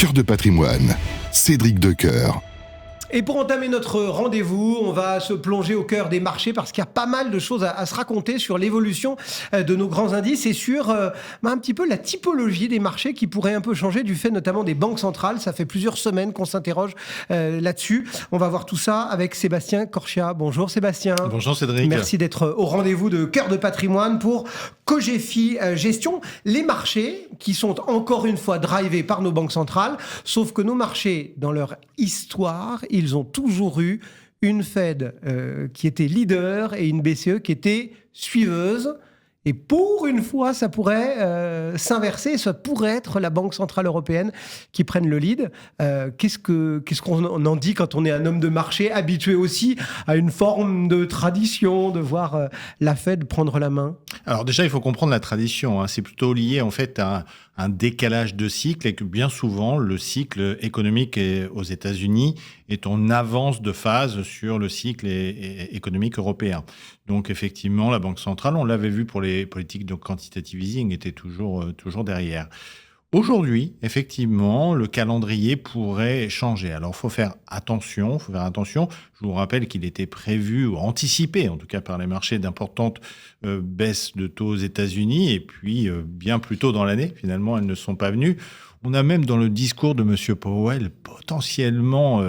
Cœur de patrimoine, Cédric Decoeur. Et pour entamer notre rendez-vous, on va se plonger au cœur des marchés parce qu'il y a pas mal de choses à se raconter sur l'évolution de nos grands indices et sur un petit peu la typologie des marchés qui pourrait un peu changer du fait notamment des banques centrales. Ça fait plusieurs semaines qu'on s'interroge là-dessus. On va voir tout ça avec Sébastien Corchia. Bonjour Sébastien. Bonjour Cédric. Merci d'être au rendez-vous de Cœur de patrimoine pour Cogefi Gestion. Les marchés qui sont encore une fois drivés par nos banques centrales, sauf que nos marchés, dans leur histoire, ils ont toujours eu une Fed qui était leader et une BCE qui était suiveuse. Et pour une fois, ça pourrait s'inverser. Ça pourrait être la Banque Centrale Européenne qui prenne le lead. Qu'est-ce qu'on en dit quand on est un homme de marché habitué aussi à une forme de tradition, de voir la Fed prendre la main? Alors déjà, il faut comprendre la tradition. C'est plutôt lié en fait à un décalage de cycle et que bien souvent, le cycle économique aux États-Unis est en avance de phase sur le cycle économique européen. Donc effectivement, la Banque centrale, on l'avait vu pour les politiques de quantitative easing, était toujours derrière. Aujourd'hui, effectivement, le calendrier pourrait changer. Alors, il faut faire attention. Je vous rappelle qu'il était prévu ou anticipé, en tout cas par les marchés, d'importantes baisses de taux aux États-Unis. Et puis, bien plus tôt dans l'année, finalement, elles ne sont pas venues. On a même dans le discours de M. Powell, potentiellement,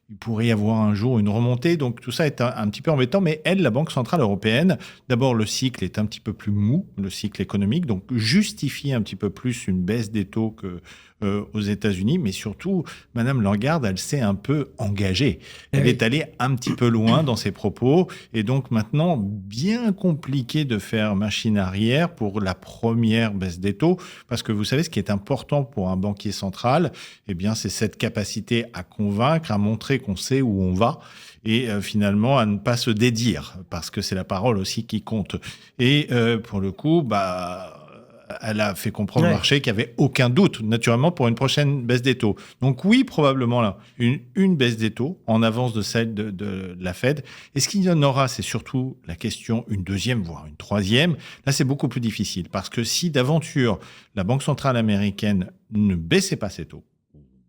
il pourrait y avoir un jour une remontée. Donc, tout ça est un petit peu embêtant. Mais elle, la Banque Centrale Européenne, d'abord, le cycle est un petit peu plus mou, le cycle économique. Donc, justifie un petit peu plus une baisse des taux qu'aux États-Unis. Mais surtout, Madame Lagarde, elle s'est un peu engagée. Elle est allée un petit peu loin dans ses propos. Et donc, maintenant, bien compliqué de faire machine arrière pour la première baisse des taux. Parce que vous savez, ce qui est important pour un banquier central, eh bien, c'est cette capacité à convaincre, à montrer qu'on sait où on va et finalement à ne pas se dédire parce que c'est la parole aussi qui compte. Et pour le coup, elle a fait comprendre au marché qu'il n'y avait aucun doute, naturellement, pour une prochaine baisse des taux. Donc oui, probablement là, une baisse des taux en avance de celle de la Fed. Et ce qu'il y en aura, c'est surtout la question, une deuxième, voire une troisième. Là, c'est beaucoup plus difficile parce que si d'aventure, la Banque centrale américaine ne baissait pas ses taux,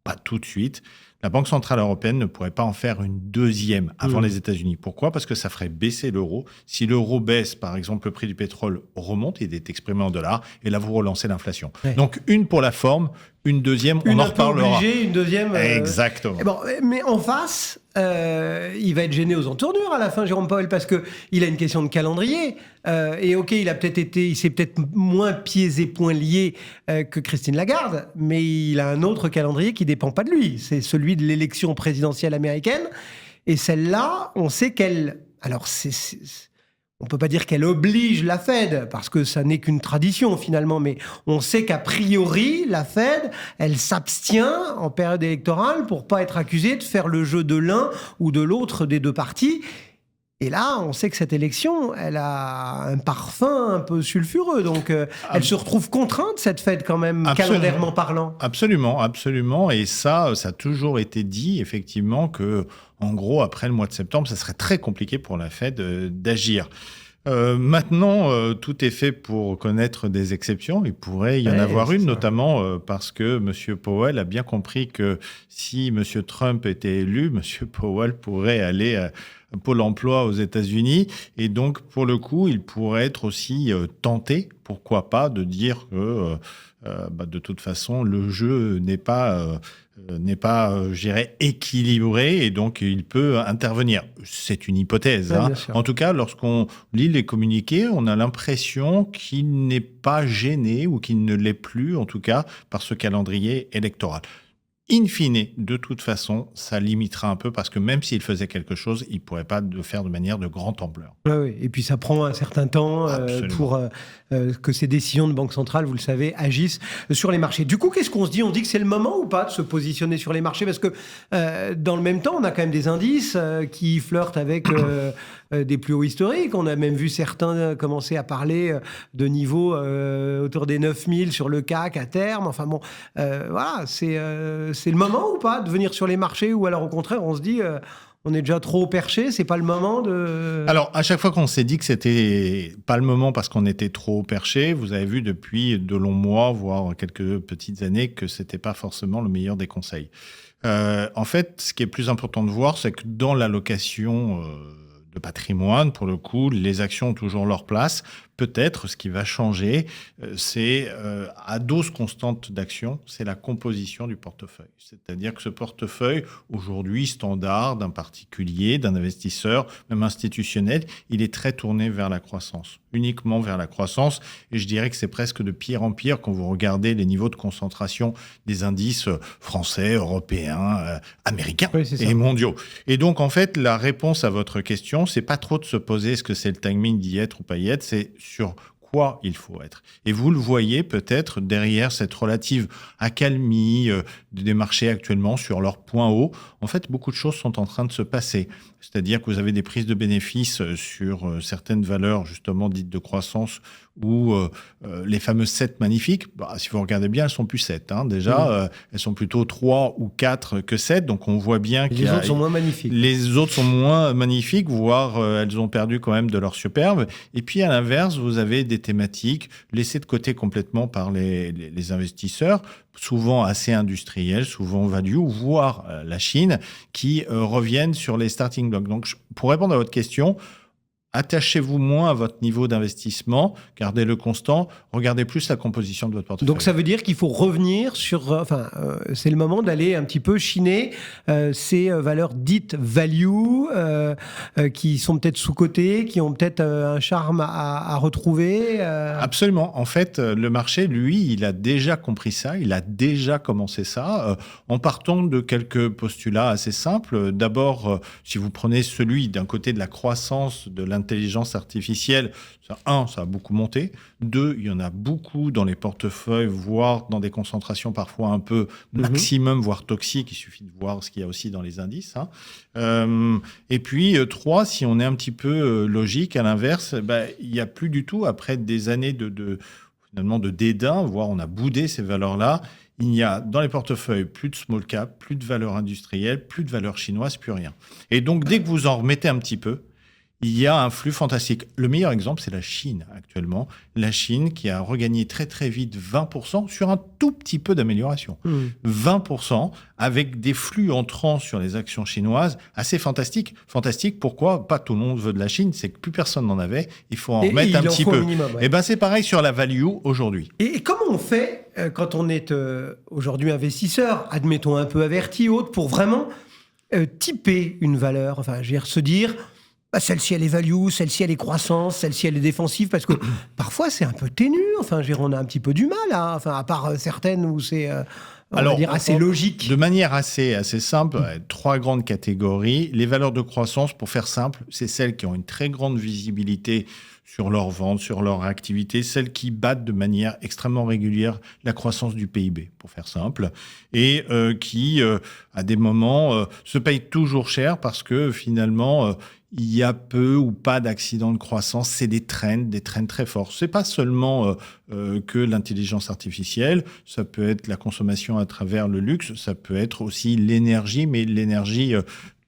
pas tout de suite, la Banque centrale européenne ne pourrait pas en faire une deuxième avant les États-Unis. Pourquoi ? Parce que ça ferait baisser l'euro. Si l'euro baisse, par exemple, le prix du pétrole remonte, il est exprimé en dollars, et là, vous relancez l'inflation. Ouais. Donc, une pour la forme, une deuxième, on en reparlera. Une deuxième. Exactement. Bon, mais en face, il va être gêné aux entournures à la fin, Jérôme Powell, parce qu'il a une question de calendrier. Et OK, il s'est peut-être moins pieds et poings liés que Christine Lagarde, mais il a un autre calendrier qui ne dépend pas de lui. C'est celui de l'élection présidentielle américaine. Et celle-là, on sait qu'elle... Alors, on ne peut pas dire qu'elle oblige la Fed, parce que ça n'est qu'une tradition finalement, mais on sait qu'a priori, la Fed, elle s'abstient en période électorale pour ne pas être accusée de faire le jeu de l'un ou de l'autre des deux partis. Et là, on sait que cette élection, elle a un parfum un peu sulfureux. Donc, elle se retrouve contrainte, cette Fed, quand même, calendairement parlant. Absolument. Et ça a toujours été dit, effectivement, que, en gros, après le mois de septembre, ça serait très compliqué pour la Fed d'agir. Maintenant, tout est fait pour connaître des exceptions. Il pourrait y en avoir une, notamment parce que M. Powell a bien compris que si M. Trump était élu, M. Powell pourrait aller Pôle emploi aux États-Unis. Et donc, pour le coup, il pourrait être aussi tenté, pourquoi pas, de dire que de toute façon, le jeu n'est pas, je dirais, équilibré et donc il peut intervenir. C'est une hypothèse. En tout cas, lorsqu'on lit les communiqués, on a l'impression qu'il n'est pas gêné ou qu'il ne l'est plus, en tout cas, par ce calendrier électoral. In fine, de toute façon, ça limitera un peu parce que même s'il faisait quelque chose, il ne pourrait pas le faire de manière de grande ampleur. Oui. Et puis ça prend un certain temps pour que ces décisions de banque centrale, vous le savez, agissent sur les marchés. Du coup, qu'est-ce qu'on se dit ? On dit que c'est le moment ou pas de se positionner sur les marchés ? Parce que dans le même temps, on a quand même des indices qui flirtent avec des plus hauts historiques. On a même vu certains commencer à parler de niveaux autour des 9000 sur le CAC à terme. Enfin bon, voilà, c'est le moment ou pas de venir sur les marchés, ou alors au contraire on se dit On est déjà trop perché, c'est pas le moment de... Alors, à chaque fois qu'on s'est dit que c'était pas le moment parce qu'on était trop perché, vous avez vu depuis de longs mois, voire quelques petites années, que c'était pas forcément le meilleur des conseils. En fait, ce qui est plus important de voir, c'est que dans l'allocation de patrimoine, pour le coup, les actions ont toujours leur place. Peut-être, ce qui va changer, c'est à dose constante d'actions, c'est la composition du portefeuille. C'est-à-dire que ce portefeuille, aujourd'hui, standard d'un particulier, d'un investisseur, même institutionnel, il est très tourné vers la croissance, uniquement vers la croissance. Et je dirais que c'est presque de pire en pire quand vous regardez les niveaux de concentration des indices français, européens, américains et mondiaux. Et donc, en fait, la réponse à votre question, c'est pas trop de se poser est-ce que c'est le timing d'y être ou pas y être, c'est sur quoi il faut être. Et vous le voyez peut-être derrière cette relative accalmie des marchés actuellement sur leur point haut. En fait, beaucoup de choses sont en train de se passer. C'est-à-dire que vous avez des prises de bénéfices sur certaines valeurs justement dites de croissance ou les fameuses 7 magnifiques. Si vous regardez bien, elles sont plus 7. Déjà, elles sont plutôt 3 ou 4 que 7. Donc, on voit bien les autres sont moins magnifiques. Les autres sont moins magnifiques, voire elles ont perdu quand même de leur superbe. Et puis, à l'inverse, vous avez des thématiques laissées de côté complètement par les investisseurs, souvent assez industriels, souvent value, voire la Chine, qui reviennent sur les starting blocks. Donc, pour répondre à votre question, attachez-vous moins à votre niveau d'investissement, gardez-le constant, regardez plus la composition de votre portefeuille. Donc ça veut dire qu'il faut revenir sur... c'est le moment d'aller un petit peu chiner ces valeurs dites value, qui sont peut-être sous-cotées, qui ont peut-être un charme à retrouver. Absolument. En fait, le marché, lui, il a déjà compris ça, il a déjà commencé ça, en partant de quelques postulats assez simples. D'abord, si vous prenez celui d'un côté de la croissance de l'intelligence artificielle, ça a beaucoup monté. 2, il y en a beaucoup dans les portefeuilles, voire dans des concentrations parfois un peu maximum, voire toxiques. Il suffit de voir ce qu'il y a aussi dans les indices. Et puis 3, si on est un petit peu logique, à l'inverse, il n'y a plus du tout, après des années finalement de dédain, voire on a boudé ces valeurs-là, il n'y a dans les portefeuilles plus de small cap, plus de valeurs industrielles, plus de valeurs chinoises, plus rien. Et donc, dès que vous en remettez un petit peu, il y a un flux fantastique. Le meilleur exemple, c'est la Chine actuellement. La Chine qui a regagné très très vite 20% sur un tout petit peu d'amélioration. 20% avec des flux entrants sur les actions chinoises assez fantastiques. Fantastique, pourquoi? Pas tout le monde veut de la Chine, c'est que plus personne n'en avait. Il faut en remettre un petit peu. Minimum, ouais. Et c'est pareil sur la value aujourd'hui. Et comment on fait quand on est aujourd'hui investisseur, admettons un peu averti, autre, pour vraiment typer une valeur, se dire... celle-ci, elle est value, celle-ci, elle est croissance, celle-ci, elle est défensive, parce que parfois, c'est un peu ténu. On a un petit peu du mal, à part certaines où c'est, assez logique. De manière assez simple, 3 grandes catégories. Les valeurs de croissance, pour faire simple, c'est celles qui ont une très grande visibilité sur leur vente, sur leur activité, celles qui battent de manière extrêmement régulière la croissance du PIB, pour faire simple, et qui, à des moments, se payent toujours cher parce que finalement... il y a peu ou pas d'accidents de croissance, c'est des trends très forts. C'est pas seulement que l'intelligence artificielle, ça peut être la consommation à travers le luxe, ça peut être aussi l'énergie, mais l'énergie,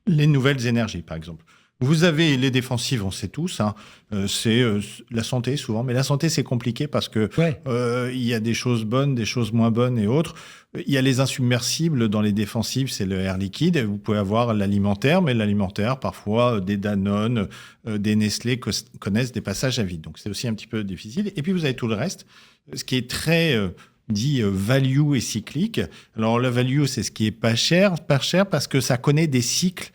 les nouvelles énergies, par exemple. Vous avez les défensives, on sait tous, c'est la santé souvent, mais la santé c'est compliqué parce que il y a des choses bonnes, des choses moins bonnes et autres. Il y a les insubmersibles dans les défensives, c'est le air liquide. Vous pouvez avoir l'alimentaire, mais l'alimentaire, parfois des Danone, des Nestlé connaissent des passages à vide. Donc c'est aussi un petit peu difficile. Et puis vous avez tout le reste, ce qui est très dit value et cyclique. Alors la value, c'est ce qui est pas cher parce que ça connaît des cycles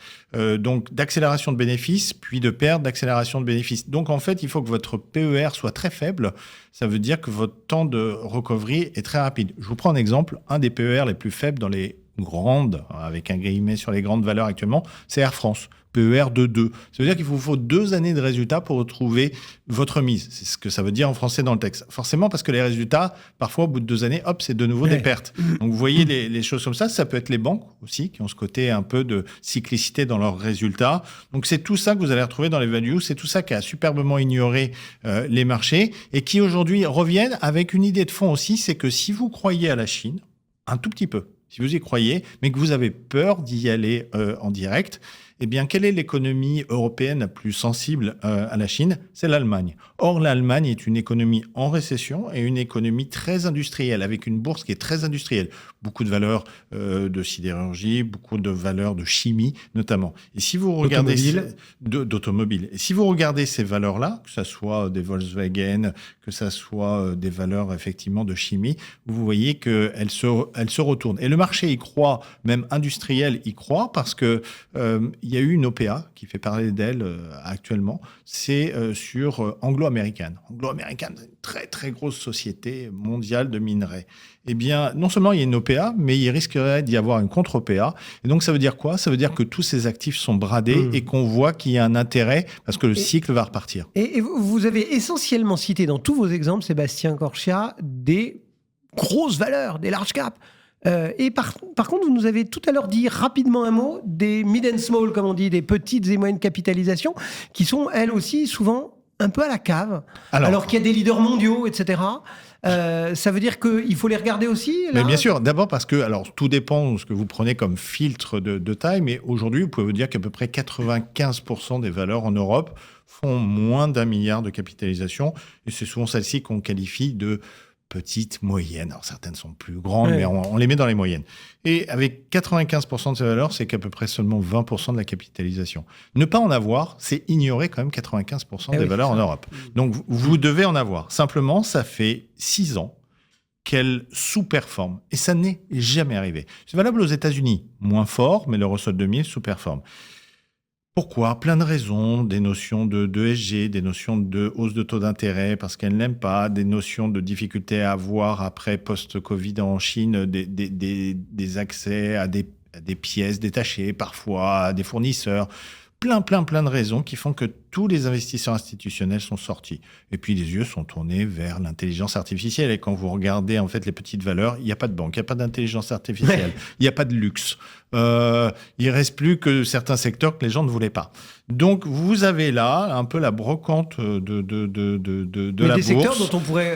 donc d'accélération de bénéfices, puis de perte d'accélération de bénéfices. Donc en fait, il faut que votre PER soit très faible. Ça veut dire que votre temps de recovery est très rapide. Je vous prends un exemple. Un des PER les plus faibles dans les grandes, avec un guillemet sur les grandes valeurs actuellement, c'est Air France. PER de 2. Ça veut dire qu'il vous faut 2 années de résultats pour retrouver votre mise. C'est ce que ça veut dire en français dans le texte. Forcément, parce que les résultats, parfois, au bout de 2 années, hop, c'est de nouveau des pertes. Donc, vous voyez les choses comme ça. Ça peut être les banques aussi, qui ont ce côté un peu de cyclicité dans leurs résultats. Donc, c'est tout ça que vous allez retrouver dans les values. C'est tout ça qui a superbement ignoré les marchés et qui, aujourd'hui, reviennent avec une idée de fond aussi, c'est que si vous croyez à la Chine, un tout petit peu, si vous y croyez, mais que vous avez peur d'y aller en direct, Eh bien, quelle est l'économie européenne la plus sensible à la Chine ? C'est l'Allemagne. Or, l'Allemagne est une économie en récession et une économie très industrielle, avec une bourse qui est très industrielle. Beaucoup de valeurs de sidérurgie, beaucoup de valeurs de chimie, notamment. Et si vous regardez d'automobile. Et si vous regardez ces valeurs-là, que ce soit des Volkswagen, que ce soit des valeurs effectivement de chimie, vous voyez qu'elles se retournent. Et le marché y croit, même industriel y croit, parce que il y a eu une OPA qui fait parler d'elle actuellement, c'est sur Anglo-American. Anglo-American, c'est une très très grosse société mondiale de minerais. Eh bien, non seulement il y a une OPA, mais il risquerait d'y avoir une contre-OPA. Et donc, ça veut dire quoi ? Ça veut dire que tous ces actifs sont bradés et qu'on voit qu'il y a un intérêt parce que le cycle va repartir. Et vous avez essentiellement cité dans tous vos exemples, Sébastien Corchia, des grosses valeurs, des large caps. Et par contre, vous nous avez tout à l'heure dit rapidement un mot des mid and small, comme on dit, des petites et moyennes capitalisations, qui sont elles aussi souvent un peu à la cave, alors qu'il y a des leaders mondiaux, etc. Ça veut dire qu'il faut les regarder aussi là ? Mais bien sûr, d'abord parce que, alors tout dépend de ce que vous prenez comme filtre de taille, mais aujourd'hui, vous pouvez vous dire qu'à peu près 95% des valeurs en Europe font moins d'1 milliard de capitalisation, et c'est souvent celles-ci qu'on qualifie de petites, moyennes. Alors certaines sont plus grandes, mais on les met dans les moyennes. Et avec 95% de ces valeurs, c'est qu'à peu près seulement 20% de la capitalisation. Ne pas en avoir, c'est ignorer quand même 95% des valeurs en Europe. Donc vous devez en avoir. Simplement, ça fait 6 ans qu'elles sous-performent. Et ça n'est jamais arrivé. C'est valable aux États-Unis, moins fort, mais le Russell 2000 sous-performe. Pourquoi ? Plein de raisons, des notions de ESG, des notions de hausse de taux d'intérêt parce qu'elles n'aiment pas, des notions de difficultés à avoir après post-Covid en Chine, des accès à des pièces détachées parfois, à des fournisseurs. Plein de raisons qui font que tous les investisseurs institutionnels sont sortis. Et puis, les yeux sont tournés vers l'intelligence artificielle. Et quand vous regardez, en fait, les petites valeurs, il n'y a pas de banque, il n'y a pas d'intelligence artificielle, il n'y a pas de luxe. Il reste plus que certains secteurs que les gens ne voulaient pas. Donc, vous avez là un peu la brocante de la bourse. Des secteurs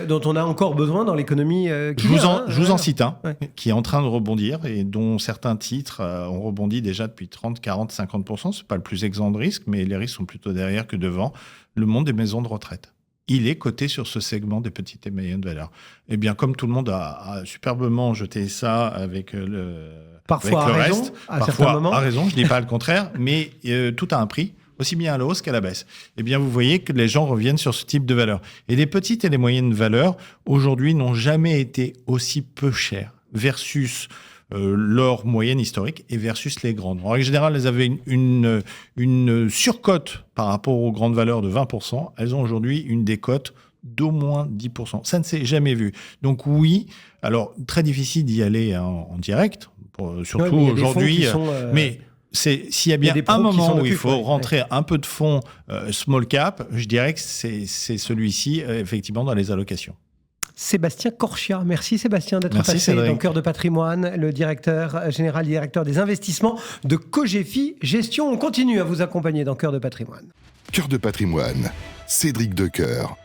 dont on a encore besoin dans l'économie qui vient. Je vous en cite un qui est en train de rebondir et dont certains titres ont rebondi déjà depuis 30, 40, 50%. C'est pas le plus exempt de risque, mais les risques sont plutôt derrière que devant. Le monde des maisons de retraite. Il est coté sur ce segment des petites et moyennes valeurs. Eh bien, comme tout le monde a superbement jeté ça avec Parfois avec le à raison, reste, certains moments. À raison, je ne dis pas le contraire, mais tout a un prix, aussi bien à la hausse qu'à la baisse. Eh bien, vous voyez que les gens reviennent sur ce type de valeurs. Et les petites et les moyennes valeurs, aujourd'hui, n'ont jamais été aussi peu chères versus leur moyenne historique et versus les grandes. En règle générale, elles avaient une surcote par rapport aux grandes valeurs de 20%. Elles ont aujourd'hui une décote d'au moins 10%. Ça ne s'est jamais vu. Donc oui, alors très difficile d'y aller en direct, surtout aujourd'hui. Mais s'il y a bien un moment où il faut rentrer un peu de fonds small cap, je dirais que c'est celui-ci, effectivement, dans les allocations. Sébastien Corchia. Merci Sébastien d'être passé dans Cœur de Patrimoine, le directeur général des investissements de Cogefi Gestion. On continue à vous accompagner dans Cœur de Patrimoine. Cœur de Patrimoine, Cédric Decoeur.